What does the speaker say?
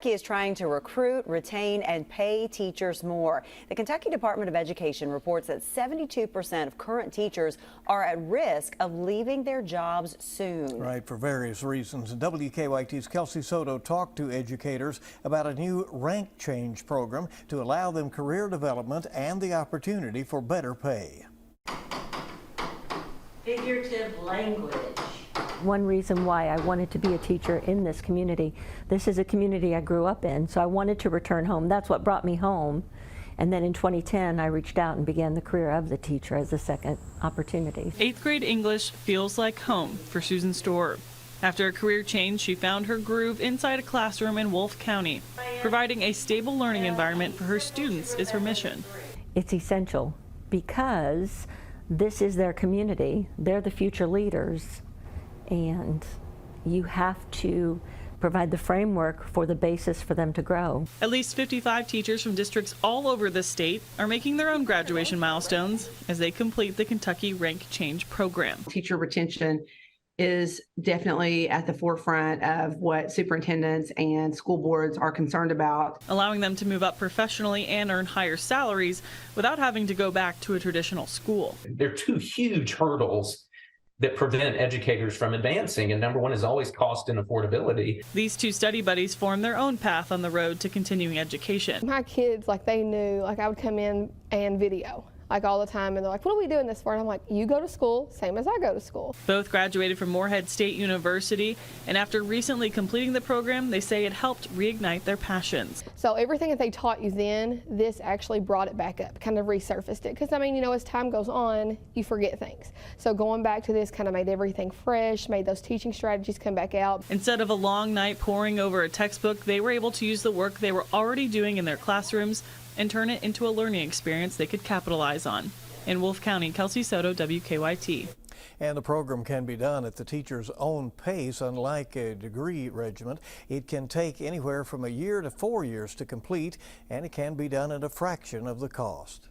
Kentucky is trying to recruit, retain, and pay teachers more. The Kentucky Department of Education reports that 72% of current teachers are at risk of leaving their jobs soon. Right, for various reasons. WKYT's Kelsey Soto talked to educators about a new rank change program to allow them career development and the opportunity for better pay. Figurative language. One reason why I wanted to be a teacher in this community, this is a community I grew up in, so I wanted to return home. That's what brought me home. And then in 2010, I reached out and began the career of the teacher as a second opportunity. 8th grade English feels like home for Susan Storer. After a career change, she found her groove inside a classroom in Wolfe County. Providing a stable learning environment for her students is her mission. It's essential because this is their community. They're the future leaders. And you have to provide the framework for the basis for them to grow. At least 55 teachers from districts all over the state are making their own graduation milestones as they complete the Kentucky Rank Change program. Teacher retention is definitely at the forefront of what superintendents and school boards are concerned about. Allowing them to move up professionally and earn higher salaries without having to go back to a traditional school. There are two huge hurdles that prevent educators from advancing, and number one is always cost and affordability. These two study buddies formed their own path on the road to continuing education. My kids, they knew, I would come in and video, all the time, and they're like, what are we doing this for? And I'm like, you go to school, same as I go to school. Both graduated from Morehead State University, and after recently completing the program, they say it helped reignite their passions. So everything that they taught you then, this actually brought it back up, kind of resurfaced it. Because, as time goes on, you forget things. So going back to this kind of made everything fresh, made those teaching strategies come back out. Instead of a long night poring over a textbook, they were able to use the work they were already doing in their classrooms and turn it into a learning experience they could capitalize on. In Wolfe County, Kelsey Soto, WKYT. And the program can be done at the teacher's own pace. Unlike a degree regiment, it can take anywhere from a year to 4 years to complete, and it can be done at a fraction of the cost.